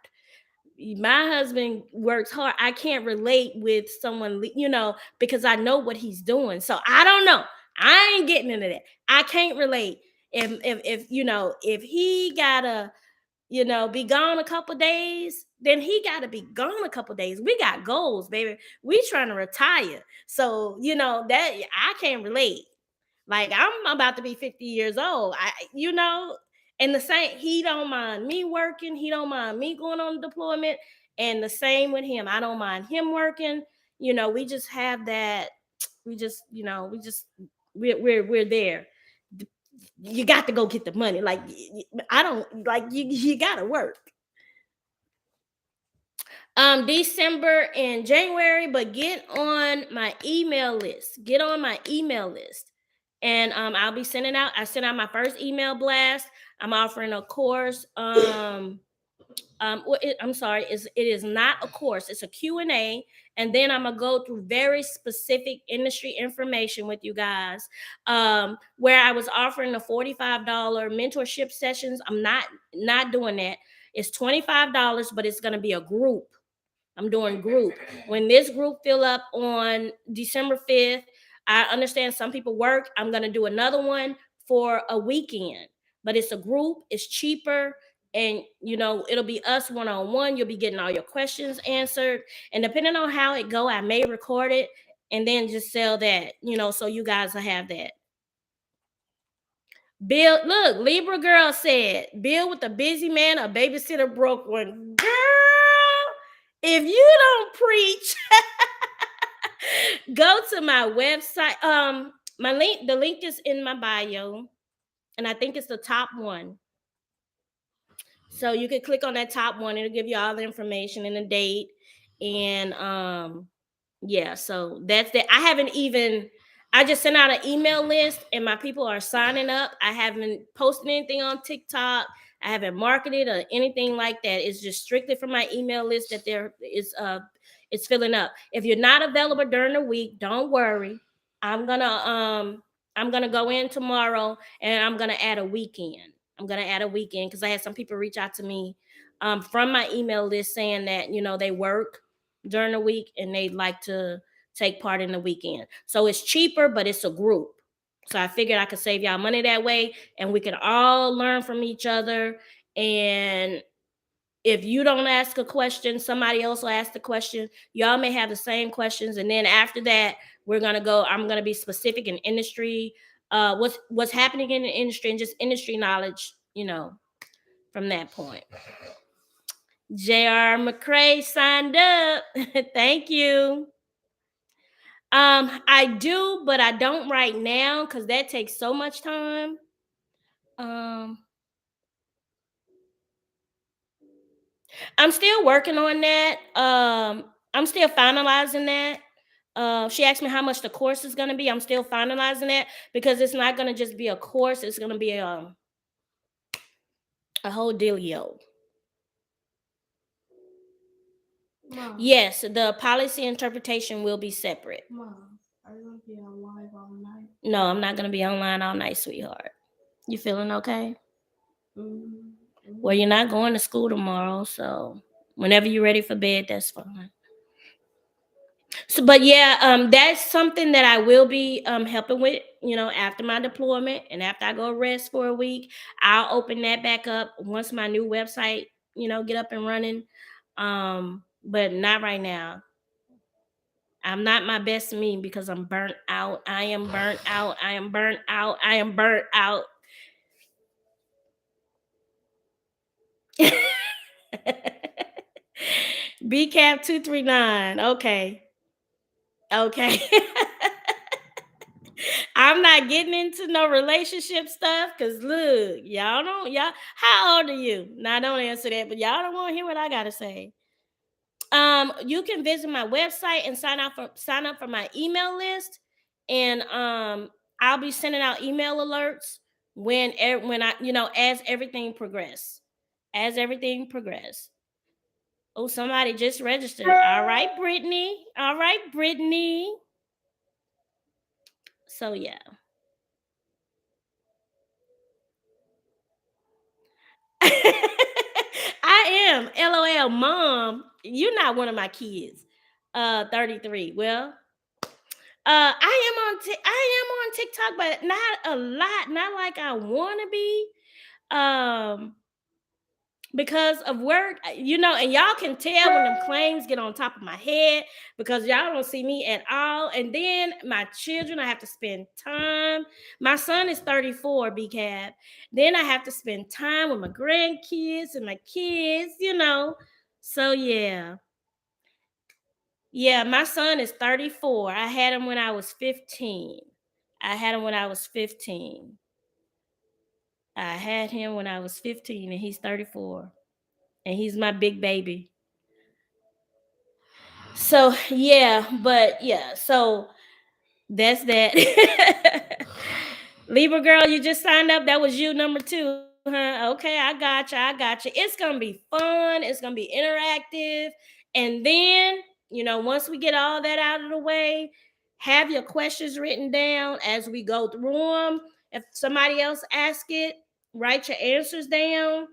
My husband works hard. I can't relate with someone, because I know what he's doing. So I don't know. I ain't getting into that. I can't relate. If he gotta, be gone a couple days, then he gotta be gone a couple days. We got goals, baby. We trying to retire. So, that I can't relate. Like I'm about to be 50 years old. And the same, he don't mind me working, he don't mind me going on deployment, and the same with him. I don't mind him working. We just have that, we just we're there. You got to go get the money. Like I don't like you gotta work. December and January, but get on my email list. Get on my email list. And I'll be sending out. I sent out my first email blast. I'm offering a course. I'm sorry, it is not a course. It's a Q&A, and then I'm gonna go through very specific industry information with you guys. Where I was offering the $45 mentorship sessions, I'm not doing that. It's $25, but it's gonna be a group. I'm doing group. When this group fill up on December 5th, I understand some people work. I'm going to do another one for a weekend. But it's a group, it's cheaper, and it'll be us one-on-one. You'll be getting all your questions answered. And depending on how it go, I may record it and then just sell that, so you guys will have that. Bill, look, Libra girl said, Bill with a busy man, a babysitter broke one. Girl, if you don't preach, go to my website. The link is in my bio, and I think it's the top one. So you can click on that top one, it'll give you all the information and the date. And yeah, so that's that. I just sent out an email list and my people are signing up. I haven't posted anything on TikTok. I haven't marketed or anything like that. It's just strictly for my email list that it's filling up. If you're not available during the week, don't worry. I'm gonna go in tomorrow and I'm gonna add a weekend. Because I had some people reach out to me from my email list saying that they work during the week and they'd like to take part in the weekend. So it's cheaper, but it's a group. So I figured I could save y'all money that way and we could all learn from each other. And if you don't ask a question, somebody else will ask the question. Y'all may have the same questions. And then after that, I'm gonna be specific in industry, what's happening in the industry and just industry knowledge, from that point. JR McCrae signed up. Thank you. I do, but I don't right now because that takes so much time. Um, I'm still working on that. I'm still finalizing that. She asked me how much the course is going to be. I'm still finalizing that because it's not going to just be a course. It's going to be a whole dealio. Mom, Yes, the policy interpretation will be separate. Mom, are you gonna be on live all night? No, I'm not going to be online all night, sweetheart. You feeling okay? Well, Mm-hmm. you're not going to school tomorrow, so whenever you're ready for bed, that's fine. So, but yeah, that's something that I will be helping with. After my deployment and after I go rest for a week, I'll open that back up once my new website, get up and running. But not right now. I'm not my best me because I'm burnt out. I am burnt out. I am burnt out. I am burnt out. BCAP 239. Okay. Okay. I'm not getting into no relationship stuff because look, y'all, how old are you? Now don't answer that, but y'all don't want to hear what I gotta say. You can visit my website and sign up for my email list, and I'll be sending out email alerts when I as everything progress. As everything progress. Oh, somebody just registered. All right, Brittany. All right, Brittany. So yeah. I am. LOL, mom. You're not one of my kids. 33. Well, I am on TikTok, but not a lot. Not like I want to be. Um, because of work, and y'all can tell when them claims get on top of my head because y'all don't see me at all. And then my children, I have to spend time. My son is 34, BCAP. Then I have to spend time with my grandkids and my kids. So yeah. Yeah, my son is 34. I had him when I was 15. I had him when I was 15. I had him when I was 15 and he's 34. And he's my big baby. So yeah, but yeah, so that's that. Libra girl, you just signed up. That was you, number 2, huh? Okay, I got you. I got you. It's gonna be fun. It's gonna be interactive. And then, once we get all that out of the way, have your questions written down as we go through them. If somebody else asks it, write your answers down.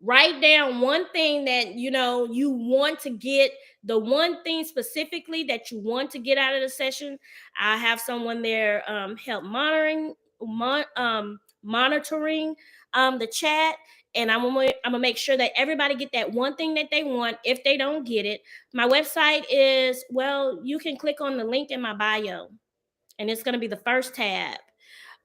Write down one thing that you want to get, the one thing specifically that you want to get out of the session. I have someone there help monitoring the chat, and I'm gonna make sure that everybody get that one thing that they want. If they don't get it, my website is, well, you can click on the link in my bio, and it's gonna be the first tab.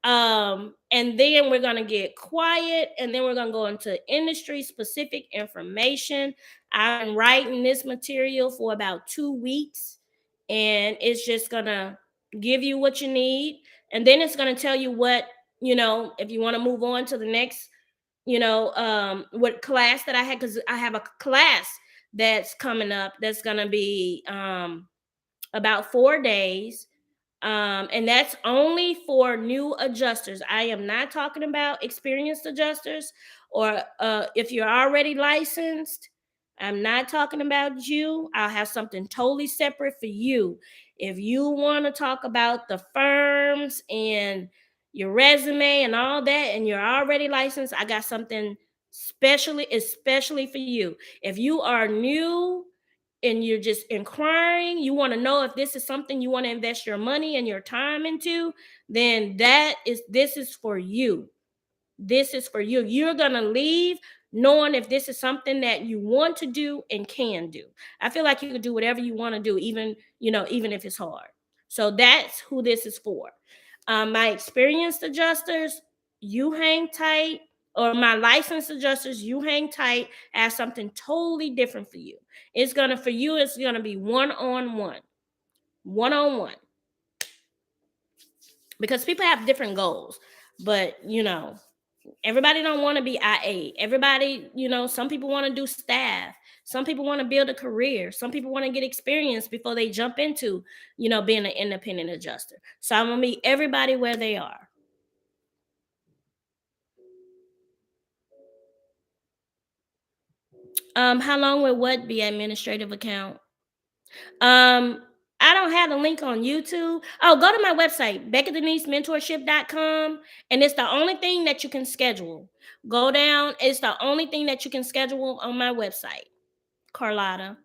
And then we're gonna get quiet, and then we're gonna go into industry specific information. I've been writing this material for about 2 weeks, and it's just gonna give you what you need, and then it's gonna tell you what, if you want to move on to the next, what class that I had, because I have a class that's coming up that's gonna be about 4 days, and that's only for new adjusters. I am not talking about experienced adjusters, or if you're already licensed. I'm not talking about you. I'll have something totally separate for you. If you want to talk about the firms and your resume and all that, and you're already licensed, I got something especially for you. If you are new and you're just inquiring, you want to know if this is something you want to invest your money and your time into, then this is for you. This is for you. You're going to leave knowing if this is something that you want to do and can do. I feel like you can do whatever you want to do, even if it's hard. So that's who this is for. My experienced adjusters, you hang tight, or my licensed adjusters, you hang tight. I have something totally different for you. For you, it's gonna be one on one, because people have different goals, but everybody don't want to be IA. Everybody, some people want to do staff. Some people want to build a career. Some people want to get experience before they jump into, being an independent adjuster. So I'm gonna meet everybody where they are. How long will what be administrative account? Um, I don't have the link on YouTube. Oh, go to my website, BeccaDeniseMentorship.com, and it's the only thing that you can schedule. Go down. It's the only thing that you can schedule on my website, Carlotta.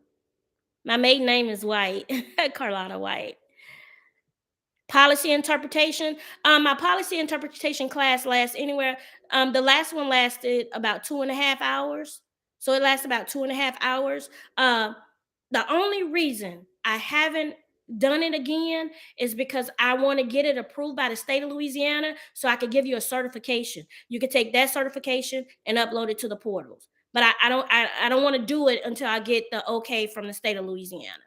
My maiden name is White, Carlotta White. Policy interpretation. My policy interpretation class lasts anywhere. The last one lasted about 2.5 hours. So it lasts about 2.5 hours. The only reason I haven't done it again is because I want to get it approved by the state of Louisiana so I could give you a certification. You could take that certification and upload it to the portals. But I don't want to do it until I get the okay from the state of Louisiana.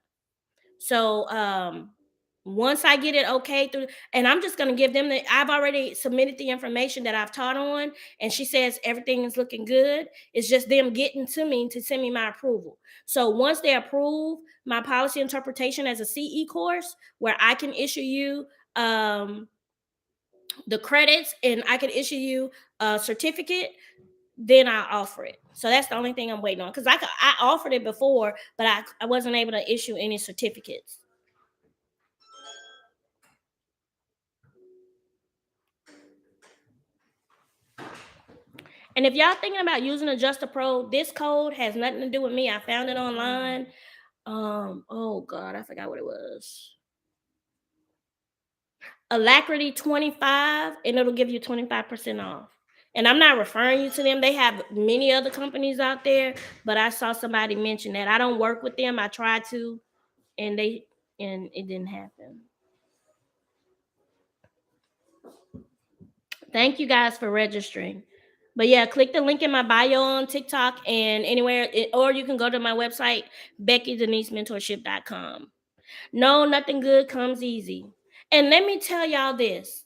So once I get it okay through, and I'm just gonna give them I've already submitted the information that I've taught on, and she says everything is looking good. It's just them getting to me to send me my approval. So once they approve my policy interpretation as a CE course, where I can issue you the credits and I can issue you a certificate, then I offer it. So that's the only thing I'm waiting on because I offered it before, but I wasn't able to issue any certificates. And if y'all thinking about using Adjuster Pro, this code has nothing to do with me. I found it online. Oh God, I forgot what it was. Alacrity 25, and it'll give you 25% off. And I'm not referring you to them. They have many other companies out there, but I saw somebody mention that. I don't work with them. I tried to, and it didn't happen. Thank you guys for registering. But yeah, click the link in my bio on TikTok and anywhere, or you can go to my website, BeccaDeniseMentorship.com. No, nothing good comes easy. And let me tell y'all this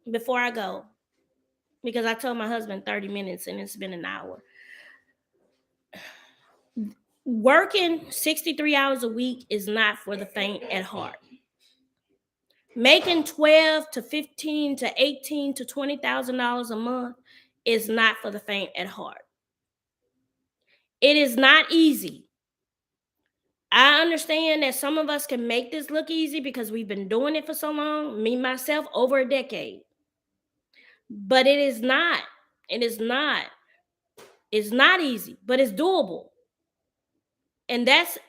before I go, because I told my husband 30 minutes and it's been an hour. Working 63 hours a week is not for the faint at heart. Making 12 to 15 to 18 to $20,000 a month is not for the faint at heart. It is not easy. I understand that some of us can make this look easy because we've been doing it for so long, me myself over a decade. But it is not. It is not. It's not easy, but it's doable. And that's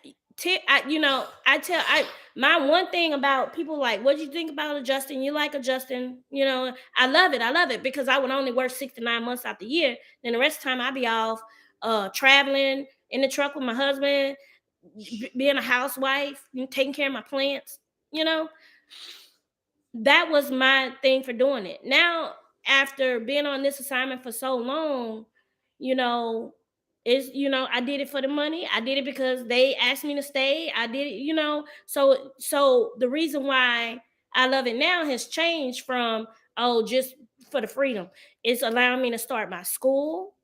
my one thing about people like, what do you think about adjusting? You like adjusting? I love it. I love it because I would only work 6 to 9 months out the year. Then the rest of the time I'd be off traveling in the truck with my husband, being a housewife, taking care of my plants. That was my thing for doing it. Now, after being on this assignment for so long, you know, I did it for the money. I did it because they asked me to stay. I did it, so the reason why I love it now has changed from just for the freedom. It's allowing me to start my school.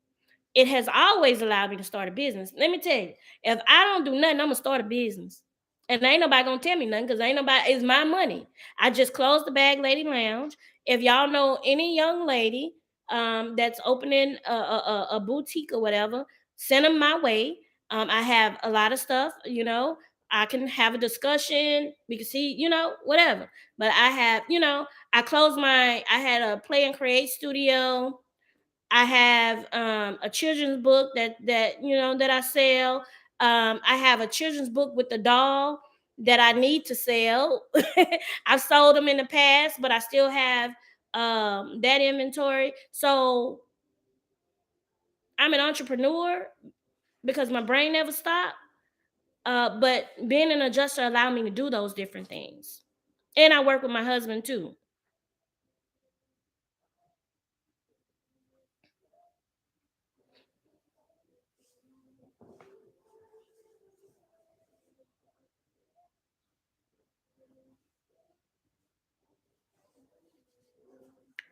It has always allowed me to start a business. Let me tell you, if I don't do nothing, I'm gonna start a business. And ain't nobody gonna tell me nothing because ain't nobody, it's my money. I just closed the Bag Lady Lounge. If y'all know any young lady that's opening a boutique or whatever, send them my way. I have a lot of stuff, I can have a discussion. We can see, whatever. But I had a play and create studio. I have a children's book that I sell. I have a children's book with the doll that I need to sell. I've sold them in the past, but I still have that inventory. So I'm an entrepreneur because my brain never stopped. But being an adjuster allowed me to do those different things. And I work with my husband too.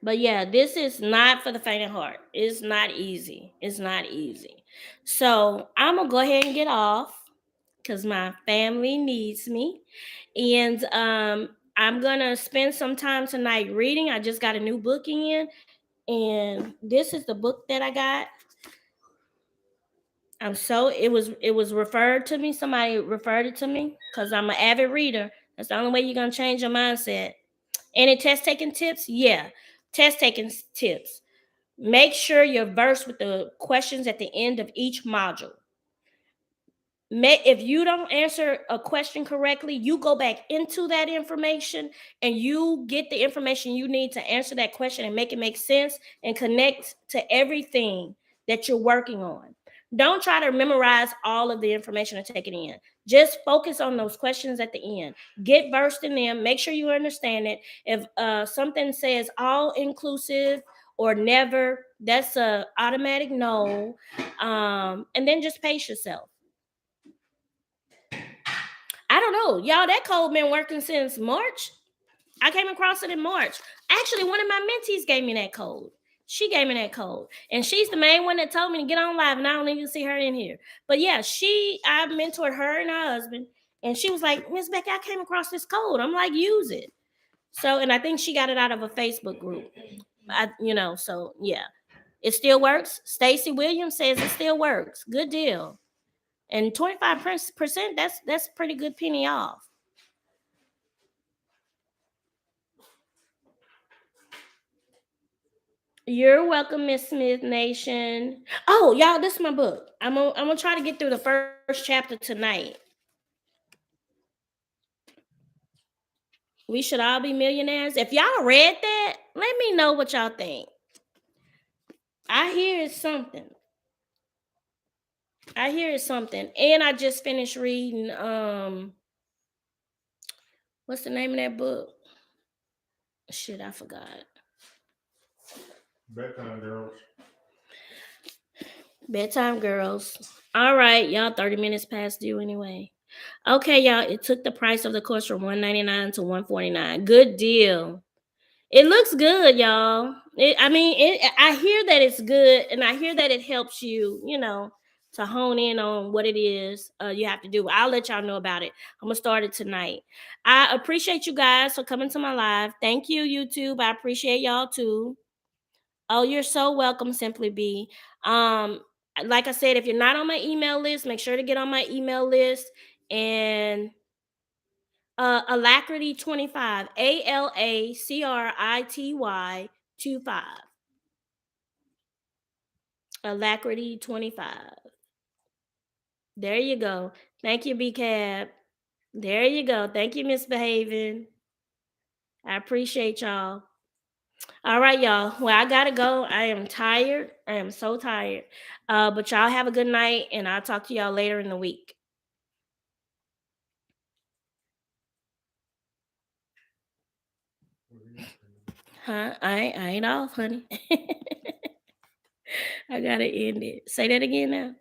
But yeah, this is not for the faint of heart. It's not easy. It's not easy. So I'm gonna go ahead and get off because my family needs me. And I'm gonna spend some time tonight reading. I just got a new book in, and this is the book that I got. It was referred to me. Somebody referred it to me because I'm an avid reader. That's the only way you're gonna change your mindset. Any test taking tips? Yeah. Test taking tips. Make sure you're versed with the questions at the end of each module. If you don't answer a question correctly, you go back into that information and you get the information you need to answer that question and make it make sense and connect to everything that you're working on. Don't try to memorize all of the information and take it in. Just focus on those questions at the end. Get versed in them. Make sure you understand it. If something says all inclusive or never, that's a automatic no. And then just pace yourself. I don't know. Y'all, that code been working since March. I came across it in March. Actually, one of my mentees gave me that code. She gave me that code. And she's the main one that told me to get on live, and I don't even see her in here. But yeah, I mentored her and her husband. And she was like, Miss Becky, I came across this code. I'm like, use it. So, and I think she got it out of a Facebook group. So yeah. It still works. Stacy Williams says it still works. Good deal. And 25%, that's pretty good penny off. You're welcome, Miss Smith Nation. Oh, y'all, this is my book. I'm gonna try to get through the first chapter tonight. We should all be millionaires. If y'all read that, let me know what y'all think. I hear it's something. And I just finished reading what's the name of that book? Shit, I forgot. Bedtime Girls. Bedtime Girls. All right, y'all, 30 minutes past due anyway. Okay, y'all, it took the price of the course from $199 to $149. Good deal. It looks good, y'all. I hear that it's good, and I hear that it helps you, to hone in on what it is you have to do. I'll let y'all know about it. I'm gonna start it tonight. I appreciate you guys for coming to my live. Thank you, YouTube. I appreciate y'all too. Oh, you're so welcome, Simply Be. Like I said, if you're not on my email list, make sure to get on my email list. And Alacrity 25, ALACRITY 25. Alacrity 25. There you go. Thank you, B Cab. There you go. Thank you, Misbehaving. I appreciate y'all. All right, y'all. Well, I gotta go. I am tired. I am so tired. But y'all have a good night, and I'll talk to y'all later in the week. Huh? I ain't off, honey. I gotta end it. Say that again now.